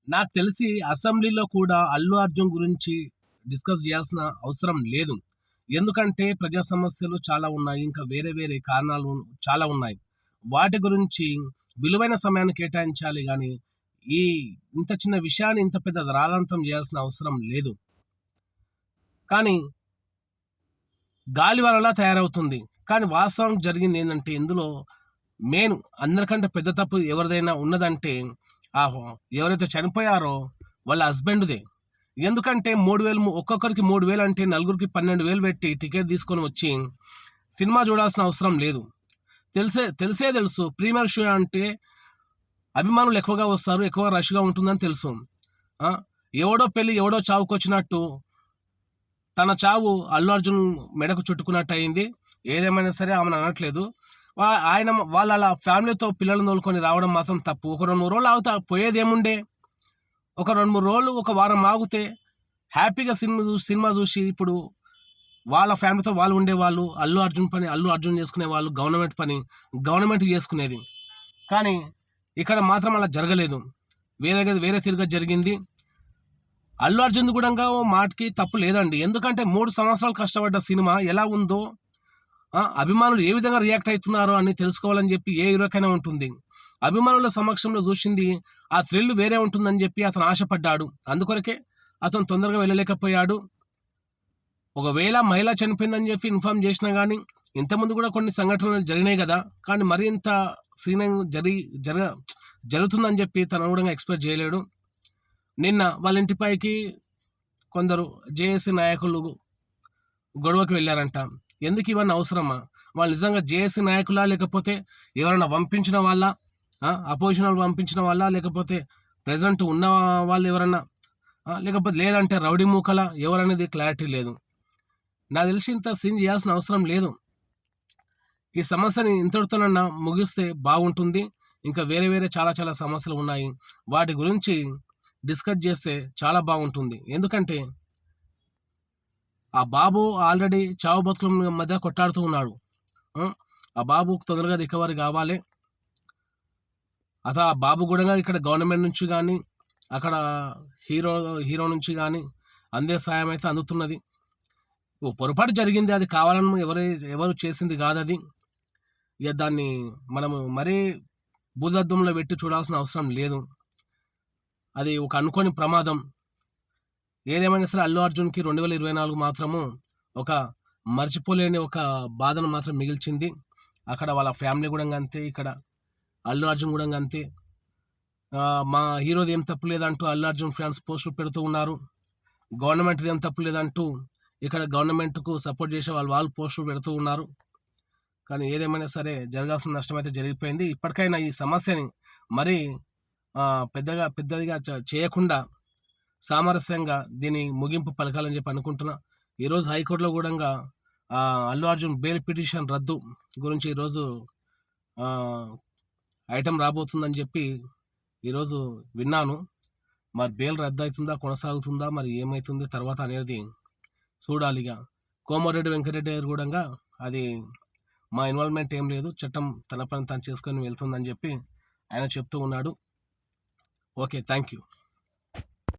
నాకు తెలిసి అసెంబ్లీలో కూడా అల్లు అర్జున్ గురించి డిస్కస్ చేయాల్సిన అవసరం లేదు. ఎందుకంటే ప్రజా సమస్యలు చాలా ఉన్నాయి, ఇంకా వేరే వేరే కారణాలు చాలా ఉన్నాయి. వాటి గురించి విలువైన సమయాన్ని కేటాయించాలి కానీ ఈ ఇంత చిన్న విషయాన్ని ఇంత పెద్ద రాదంతం చేయాల్సిన అవసరం లేదు. కానీ గాలి వలలా తయారవుతుంది. కానీ వాస్తవం జరిగింది ఏంటంటే ఇందులో మెయిన్ అందరికంటే పెద్ద తప్పు ఎవరిదైనా ఉన్నదంటే ఎవరైతే చనిపోయారో వాళ్ళ హస్బెండ్దే. ఎందుకంటే 3,000 ఒక్కొక్కరికి 3,000 అంటే నలుగురికి 12,000 పెట్టి టికెట్ తీసుకొని వచ్చి సినిమా చూడాల్సిన అవసరం లేదు. తెలుసు ప్రీమియర్ షో అంటే అభిమానులు ఎక్కువగా వస్తారు, ఎక్కువ రష్గా ఉంటుందని తెలుసు. ఎవడో పెళ్ళి ఎవడో చావుకొచ్చినట్టు తన చావు అల్లు అర్జున్ మెడకు చుట్టుకున్నట్టు అయింది. ఏదేమైనా సరే ఆమెను అనట్లేదు. ఆయన వాళ్ళ ఫ్యామిలీతో పిల్లలను తోలుకొని రావడం మాత్రం తప్పు. ఒక 2-3 రోజులు ఆగుతా పోయేదేముండే, ఒక 2-3 రోజులు ఒక వారం ఆగితే హ్యాపీగా సినిమా చూసి ఇప్పుడు వాళ్ళ ఫ్యామిలీతో వాళ్ళు ఉండేవాళ్ళు. అల్లు అర్జున్ పని అల్లు అర్జున్ చేసుకునే వాళ్ళు, గవర్నమెంట్ పని గవర్నమెంట్ చేసుకునేది. కానీ ఇక్కడ మాత్రం అలా జరగలేదు, వేరే తిరిగా జరిగింది. అల్లు అర్జున్ కూడా మాటకి తప్పు లేదండి. ఎందుకంటే 3 సంవత్సరాలు కష్టపడ్డ సినిమా ఎలా ఉందో, అభిమానులు ఏ విధంగా రియాక్ట్ అవుతున్నారో అని తెలుసుకోవాలని చెప్పి ఏ హీరోకైనా ఉంటుంది. అభిమానుల సమక్షంలో చూసింది ఆ థ్రిల్ వేరే ఉంటుందని చెప్పి అతను ఆశపడ్డాడు. అందుకొరకే అతను తొందరగా వెళ్ళలేకపోయాడు. ఒకవేళ మహిళ చనిపోయిందని చెప్పి ఇన్ఫార్మ్ చేసినా కానీ ఇంతకుముందు కూడా కొన్ని సంఘటనలు జరిగినాయి కదా, కానీ మరి ఇంత సీన్ జరుగుతుందని చెప్పి తను కూడా ఎక్స్పెక్ట్ చేయలేడు. నిన్న వాళ్ళ ఇంటిపైకి కొందరు జేఏసీ నాయకులు గొడవకి వెళ్ళారంట. ఎందుకు ఇవన్నీ అవసరమా? వాళ్ళు నిజంగా జేఏసీ నాయకులా, లేకపోతే ఎవరైనా పంపించిన వాళ్ళ, అపోజిషన్ వాళ్ళు పంపించిన వాళ్ళ, లేకపోతే ప్రజెంట్ ఉన్న వాళ్ళు ఎవరన్నా, లేకపోతే లేదంటే రౌడీ మూకల ఎవరనేది క్లారిటీ లేదు. నాకు తెలిసి ఇంత సీన్ చేయాల్సిన అవసరం లేదు. ఈ సమస్యని ఇంతటితోనన్నా ముగిస్తే బాగుంటుంది. ఇంకా వేరే వేరే చాలా సమస్యలు ఉన్నాయి, వాటి గురించి డిస్కస్ చేస్తే చాలా బాగుంటుంది. ఎందుకంటే ఆ బాబు ఆల్రెడీ చావు బతుకుల మధ్య కొట్టాడుతూ ఉన్నాడు. ఆ బాబు తొందరగా రికవరీ కావాలి. ఆ బాబు కూడా ఇక్కడ గవర్నమెంట్ నుంచి కానీ అక్కడ హీరో నుంచి కానీ అందే సాయం అయితే అందుతున్నది. పొరపాటు జరిగింది, అది కావాలని ఎవరు చేసింది కాదు అది. ఇక దాన్ని మనము మరీ భూతద్దంలో పెట్టి చూడాల్సిన అవసరం లేదు. అది ఒక అనుకోని ప్రమాదం. ఏదేమైనా సరే అల్లు అర్జున్కి 2024 మాత్రము ఒక మర్చిపోలేని ఒక బాధను మాత్రం మిగిల్చింది. అక్కడ వాళ్ళ ఫ్యామిలీ కూడా అంతే, ఇక్కడ అల్లు అర్జున్ కూడా అంతే. మా హీరోది ఏం తప్పు లేదంటూ అల్లు అర్జున్ ఫ్యాన్స్ పోస్టులు పెడుతూ ఉన్నారు. గవర్నమెంట్ది ఏం తప్పు లేదంటూ ఇక్కడ గవర్నమెంట్కు సపోర్ట్ చేసే వాళ్ళు పోస్టులు పెడుతూ ఉన్నారు. కానీ ఏదేమైనా సరే జరగాల్సిన నష్టం అయితే జరిగిపోయింది. ఇప్పటికైనా ఈ సమస్యని మరీ పెద్దదిగా చేయకుండా సామరస్యంగా దీని ముగింపు పలకాలని చెప్పి అనుకుంటున్నా. ఈరోజు హైకోర్టులో కూడా అల్లు అర్జున్ బెయిల్ పిటిషన్ రద్దు గురించి ఈరోజు ఐటెం రాబోతుందని చెప్పి ఈరోజు విన్నాను. మరి బెయిల్ రద్దు అవుతుందా, కొనసాగుతుందా, మరి ఏమవుతుంది తర్వాత అనేది చూడాలిగా. కోమటిరెడ్డి వెంకటరెడ్డి గారు కూడా అది మా ఇన్వాల్వ్మెంట్ ఏం లేదు, చట్టం తన పని తను చేసుకొని వెళ్తుందని చెప్పి ఆయన చెప్తూ ఉన్నాడు. Okay, thank you.